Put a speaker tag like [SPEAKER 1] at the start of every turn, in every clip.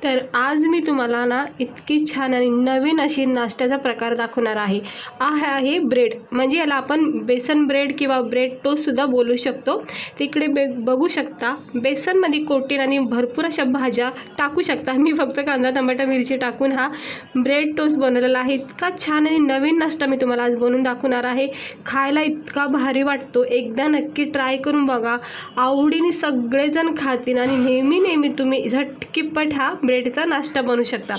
[SPEAKER 1] तर आज मी तुम्हाला ना इतकी छान आणि नवीन अशी नाश्त्याचा प्रकार दाखवणार आहे. आहे ब्रेड, म्हणजे याला आपण बेसन ब्रेड किंवा ब्रेड टोस्टसुद्धा बोलू शकतो. तिकडे बघू शकता बेसनमध्ये कोटिंग आणि भरपूर अशा भाज्या टाकू शकता. मी फक्त कांदा टमाटा मिरची टाकून हा ब्रेड टोस्ट बनवलेला आहे. इतका छान आणि नवीन नाश्ता मी तुम्हाला आज बनवून दाखवणार आहे. खायला इतका भारी वाटतो. एकदा नक्की ट्राय करून बघा, आवडीने सगळेजण खातील आणि नेहमी तुम्ही झटकीपट हा ब्रेडचा नाश्ता बनवू शकता.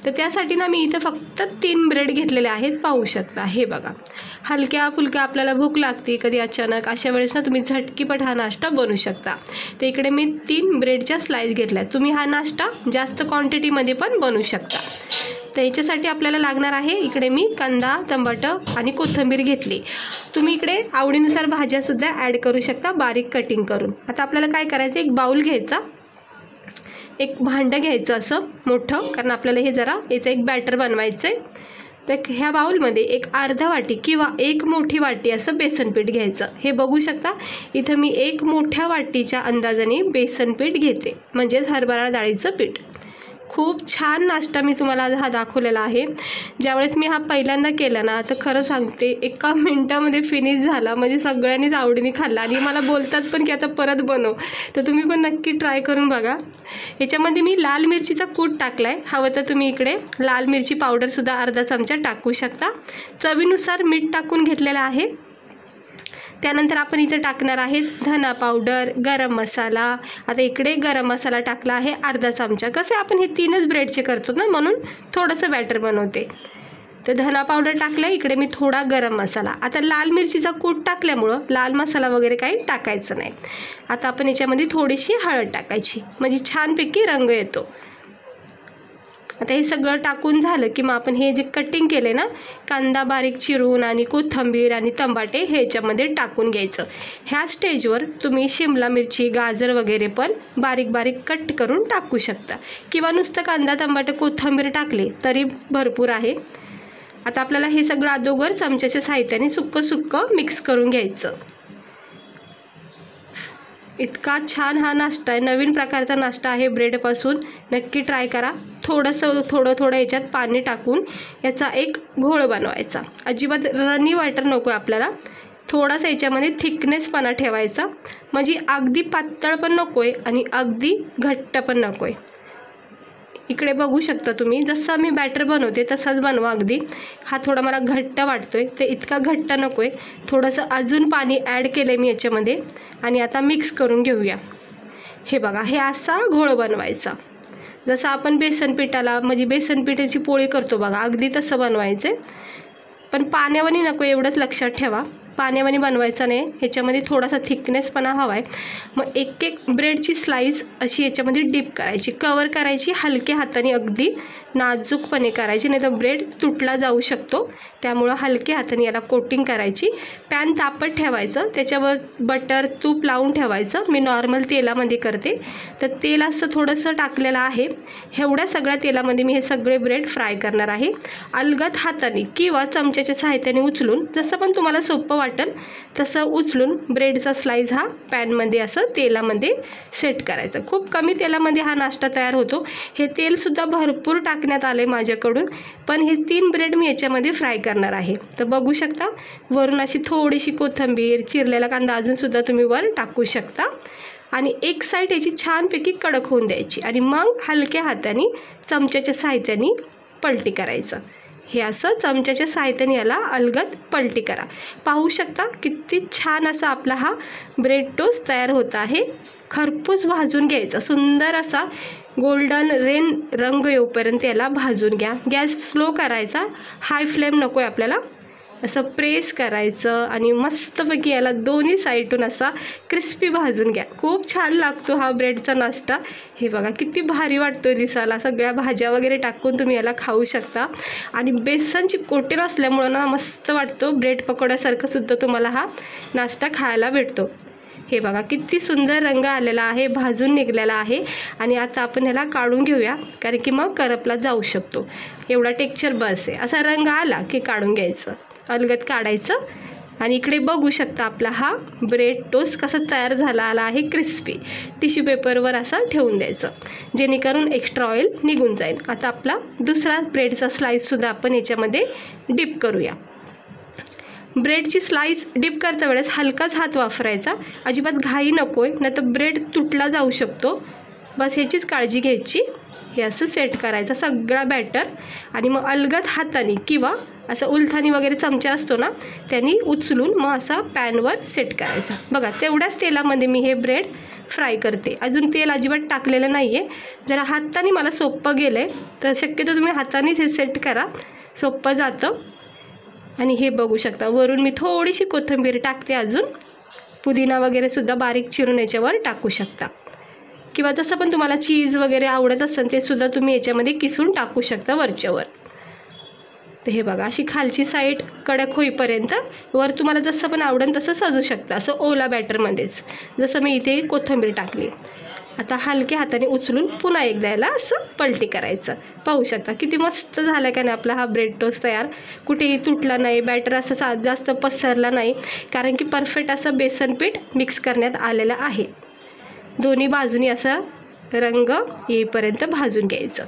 [SPEAKER 1] तर त्यासाठी ना मी इथं फक्त 3 ब्रेड घेतलेले आहेत, पाहू शकता. हे बघा, हलक्या फुलक्या आपल्याला भूक लागते कधी अचानक, अशा वेळेस ना तुम्ही झटकीपट हा नाश्ता बनवू शकता. तर इकडे मी 3 ब्रेडच्या स्लाइस घेतल्या. तुम्ही हा नाश्ता जास्त क्वांटिटीमध्ये पण बनवू शकता. तर याच्यासाठी आपल्याला लागणार आहे, इकडे मी कांदा टमाटर आणि कोथिंबीर घेतली. तुम्ही इकडे आवडीनुसार भाज्यासुद्धा ॲड करू शकता बारीक कटिंग करून. आता आपल्याला काय करायचं, एक बाउल घ्यायचा, एक भांडं घ्यायचं असं मोठं, कारण आपल्याला हे जरा याचं एक बॅटर बनवायचं आहे. तर ह्या बाउलमध्ये एक अर्धा वाटी किंवा 1 मोठी वाटी असं बेसन पीठ घ्यायचं. हे बघू शकता इथं मी 1 मोठ्या वाटीच्या अंदाजाने बेसन पीठ घेते, म्हणजेच हरभरा डाळीचं पीठ. खूप छान नाश्ता मी तुम्हाला आज हा दाखवलेला आहे. ज्यावेळेस मी हा पहिल्यांदा केला ना, तर खरं सांगते 1 मिनिटामध्ये फिनिश झाला. म्हणजे सगळ्यांनीच आवडीने खाल्ला आणि मला बोलतात पण की आता परत बनव. तर तुम्ही पण नक्की ट्राय करून बघा. ह्याच्यामध्ये मी लाल मिरचीचा कूट टाकला आहे. हवं तर तुम्ही इकडे लाल मिरची पावडरसुद्धा अर्धा चमचा टाकू शकता. चवीनुसार मीठ टाकून घेतलेलं आहे. त्यानंतर आपण इथे टाकणार आहे धना पावडर, गरम मसाला. आता इकडे गरम मसाला टाकला आहे अर्धा चमचा. कसं आपण हे 3च ब्रेडचे करतो ना, म्हणून थोडंसं बॅटर बनवते. तर धना पावडर टाकलं, इकडे मी थोडा गरम मसाला. आता लाल मिरचीचा कूट टाकल्यामुळं लाल मसाला वगैरे काही टाकायचं नाही. आता आपण याच्यामध्ये थोडीशी हळद टाकायची, म्हणजे छानपैकी रंग येतो. आता हे सगळं टाकून झालं की मग आपण हे जे कटिंग केले ना, कांदा बारीक चिरून आणि कोथिंबीर आणि टमाटे हे याच्यामध्ये टाकून घ्यायचं. ह्या स्टेजवर तुम्ही शिमला मिरची, गाजर वगैरे पण बारीक बारीक कट करून टाकू शकता, किंवा नुसतं कांदा टमाटे कोथिंबीर टाकले तरी भरपूर आहे. आता आपल्याला हे सगळं अगोदर चमच्याच्या साहाय्याने सुक्कं मिक्स करून घ्यायचं. इतका छान हा नाश्ता आहे, नवीन प्रकारचा नाश्ता आहे ब्रेडपासून. नक्की ट्राय करा. थोडं याच्यात पाणी टाकून याचा एक घोळ बनवायचा. अजिबात रनी वाटर नको आहे आपल्याला. थोडासा याच्यामध्ये थिकनेसपणा ठेवायचा, म्हणजे अगदी पातळ पण नको आहे आणि अगदी घट्ट पण नको आहे. इकडे बघू शकता तुम्ही, जसं मी बॅटर बनवते तसाच बनवा अगदी. हा थोडा मला घट्ट वाटतोय, तर इतका घट्ट नको आहे. थोडंसं अजून पाणी ॲड केलं आहे मी याच्यामध्ये आणि आता मिक्स करून घेऊया. हे बघा, हे असा घोळ बनवायचा, जसं आपण बेसन पिठाला म्हणजे बेसन पिठाची पोळी करतो बघा, अगदी तसं बनवायचं आहे. पण पाण्यावानी नको, एवढंच लक्षात ठेवा. पाण्यावानी बनवायचं नाही, ह्याच्यामध्ये थोडासा थिकनेसपणा हवा आहे. मग एक ब्रेडची स्लाईस अशी याच्यामध्ये डीप करायची, कवर करायची, हलक्या हाताने अगदी नाजूकपणे करायची, नाही तर ब्रेड तुटला जाऊ शकतो. त्यामुळं हलक्या हाताने याला कोटिंग करायची. पॅन तापत ठेवायचं, त्याच्यावर बटर तूप लावून ठेवायचं. मी नॉर्मल तेलामध्ये करते, तर तेल असं थोडंसं टाकलेलं आहे. एवढ्या सगळ्या तेलामध्ये मी हे सगळे ब्रेड फ्राय करणार आहे. अलगद हाताने किंवा चमच्याच्या सहाय्याने उचलून, जसं पण तुम्हाला सोपं वाटेल तसं उचलून ब्रेडचा स्लाइस हा पॅनमध्ये असं तेलामध्ये सेट करायचं. खूप कमी तेलामध्ये हा नाश्ता तयार होतो. हे तेलसुद्धा भरपूर टाकण्यात आले माझ्याकडून, पण हे 3 ब्रेड मी याच्यामध्ये फ्राय करणार आहे. तर बघू शकता, वरून अशी थोडीशी कोथिंबीर, चिरलेला कांदा अजूनसुद्धा तुम्ही वर टाकू शकता. आणि एक साईड याची छानपैकी कडक होऊन द्यायची आणि मग हलक्या हाताने चमच्याच्या सहाय्याने पलटी करायचं. हे असं चमच्याच्या सहाय्याने याला अलगद पलटी करा. पाहू शकता किती छान असा आपला हा ब्रेड टोस्ट तयार होत आहे. खरपूस भाजून घ्यायचा, सुंदर असा गोल्डन रंग येऊपर्यंत याला भाजून घ्या. गॅस स्लो करायचा, हाय फ्लेम नको आहे आपल्याला. असं प्रेस करायचं आणि मस्तपैकी याला दोन्ही साईडून असा क्रिस्पी भाजून घ्या. खूप छान लागतो हा ब्रेडचा नाश्ता. हे बघा किती भारी वाटतो दिसायला. सगळ्या भाज्या वगैरे टाकून तुम्ही याला खाऊ शकता. आणि बेसनची कोटिंग असल्यामुळं ना मस्त वाटतो. ब्रेड पकोड्यासारखं सुद्धा तुम्हाला हा नाश्ता खायला भेटतो. हे बघा किती सुंदर रंग आलेला आहे, भाजून निघलेला आहे. आणि आता आपण ह्याला काढून घेऊया, कारण की मग करपला जाऊ शकतो. एवढा टेक्स्चर बस आहे. असा रंग आला की काढून घ्यायचं, अलगद काढायचं आणि इकडे बघू शकता आपला हा ब्रेड टोस्ट कसा तयार झाला आला आहे, क्रिस्पी. टिश्यू पेपरवर असा ठेवून द्यायचं जेणेकरून एक्स्ट्रा ऑइल निघून जाईल. आता आपला दुसरा ब्रेडचा स्लाईससुद्धा आपण याच्यामध्ये डिप करूया. ब्रेडची स्लाईस डिप करता वेळेस हलकाच हात वापरायचा, अजिबात घाई नको आहे, नाही तर ब्रेड तुटला जाऊ शकतो. बस ह्याचीच काळजी घ्यायची. हे असं सेट करायचं सगळा बॅटर आणि मग अलगद हाताने किंवा असं उलथानी वगैरे चमचा असतो ना त्यांनी उचलून मग असा पॅनवर सेट करायचा. बघा तेवढ्याच तेलामध्ये मी हे ब्रेड फ्राय करते, अजून तेल अजिबात टाकलेलं नाही आहे. जरा हाताने मला सोपं गेलं आहे तर शक्यतो तुम्ही हातानेच हे सेट करा, सोपं जातं. आणि हे बघू शकता वरून मी थोडीशी कोथिंबीर टाकते, अजून पुदिना वगैरेसुद्धा बारीक चिरून याच्यावर टाकू शकता किंवा जसं पण तुम्हाला चीज वगैरे आवडत असेल ते सुद्धा तुम्ही याच्यामध्ये किसून टाकू शकता वरच्यावर. तर हे बघा अशी खालची साईड कडक होईपर्यंत वर तुम्हाला जसं पण आवडेल तसं सजू शकता, असं ओला बॅटरमध्येच जसं मी इथे कोथिंबीर टाकली. आता हलक्या हाताने उचलून पुन्हा एकदा याला असं पलटी करायचं. पाहू शकता किती मस्त झालं का नाही आपला हा ब्रेड टोस्ट तयार. कुठेही तुटला नाही, बॅटर असं जास्त पसरला नाही, कारण की परफेक्ट असं बेसन पीठ मिक्स करण्यात आलेलं आहे. दोन्ही बाजूनी असा रंग येईपर्यंत भाजून घ्यायचं.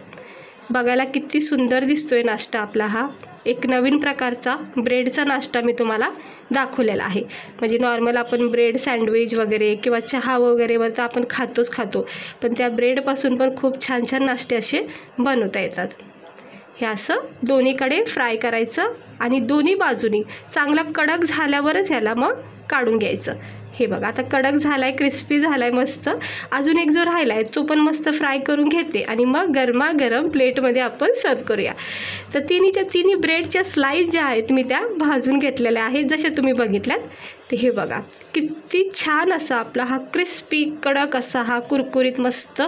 [SPEAKER 1] बघायला किती सुंदर दिसतोय नाश्ता आपला. हा एक नवीन प्रकारचा ब्रेडचा नाश्ता मी तुम्हाला दाखवलेला आहे. म्हणजे नॉर्मल आपण ब्रेड सँडविच वगैरे किंवा चहा वगैरेवर तर आपण खातो, पण त्या ब्रेडपासून पण खूप छान छान नाश्ते असे बनवता येतात. हे असं दोन्हीकडे फ्राय करायचं आणि दोन्ही बाजूनी चांगला कडक झाल्यावरच ह्याला मग काढून घ्यायचं. हे बघा आता कडक झाला आहे, क्रिस्पी झाला आहे मस्त. अजून एक जो राहिला आहे तो पण मस्त फ्राय करून घेते आणि मग गरमागरम प्लेटमध्ये आपण सर्व करूया. तर तिन्ही ब्रेडच्या स्लाईस ज्या आहेत मी त्या भाजून घेतलेल्या आहेत जशा तुम्ही बघितल्यात. ते हे बघा किती छान असा आपला हा क्रिस्पी कडक असा हा कुरकुरीत मस्त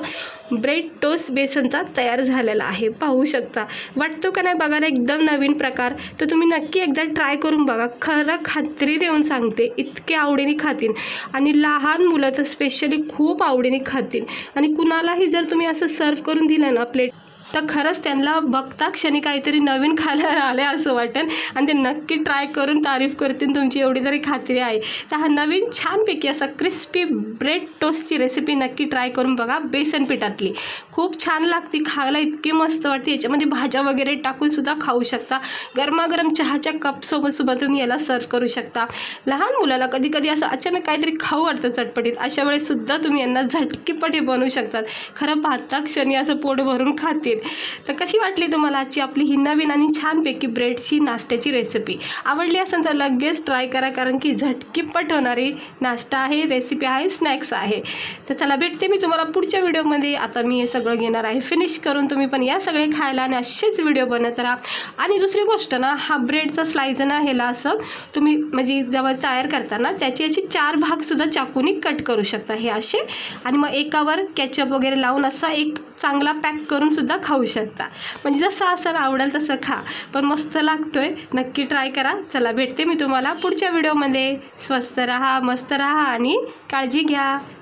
[SPEAKER 1] ब्रेड टोस्ट बेसनचा तयार झालेला आहे. पाहू शकता, वाटतो का नाही बघायला एकदम नवीन प्रकार. तर तुम्ही नक्की एकदा ट्राय करून बघा, खरं खात्री देऊन सांगते इतके आवडीने खातील आणि लहान मुलं तर स्पेशली खूप आवडीने खातील. आणि कुणालाही जर तुम्ही असं सर्व करून दिलं ना प्लेट तर खरंच त्यांना बघता क्षणी काहीतरी नवीन खायला आले असं वाटेल आणि ते नक्की ट्राय करून तारीफ करतील तुमची, एवढी तरी खात्री आहे. तर हा नवीन छानपैकी असा क्रिस्पी ब्रेड टोस्टची रेसिपी नक्की ट्राय करून बघा. बेसन पिठातली खूप छान लागते, खायला इतकी मस्त वाटते. याच्यामध्ये भाज्या वगैरे टाकूनसुद्धा खाऊ शकता. गरमागरम चहाच्या कपसोबतसुद्धा तुम्ही याला सर्व करू शकता. लहान मुलाला कधी कधी असं अचानक काहीतरी खाऊ वाटतं चटपटीत, अशा वेळेससुद्धा तुम्ही यांना झटकीपट बनवू शकतात. खरं पाहता क्षणी असं पोट भरून खातील. तर कशी वाटली तुम्हाला आजची आपली ही नवीन आणि छानपैकी ब्रेडची नाश्त्याची रेसिपी? आवडली असेल तर लगेच ट्राय करा, कारण की झटकीपट होणारी नाश्ता आहे, रेसिपी आहे, स्नॅक्स आहे. तर चला भेटते मी तुम्हाला पुढच्या व्हिडिओमध्ये. आता मी हे सगळं घेणार आहे फिनिश करून. तुम्ही पण या सगळे खायला आणि असेच व्हिडिओ बनवत राहा. आणि दुसरी गोष्ट ना, हा ब्रेडचा स्लाइस ना ह्याला असं तुम्ही म्हणजे जेव्हा तयार करताना त्याची याची 4 भागसुद्धा चाकूनी कट करू शकता हे असे. आणि मग एकावर केचप वगैरे लावून असा एक चांगला पॅक करून सुद्धा खाऊ शकता. म्हणजे जसं असं आवडेल तसं खा, पण मस्त लागतोय. नक्की ट्राय करा. चला भेटते मी तुम्हाला पुढच्या व्हिडिओमध्ये. स्वस्त राहा, मस्त राहा आणि काळजी घ्या.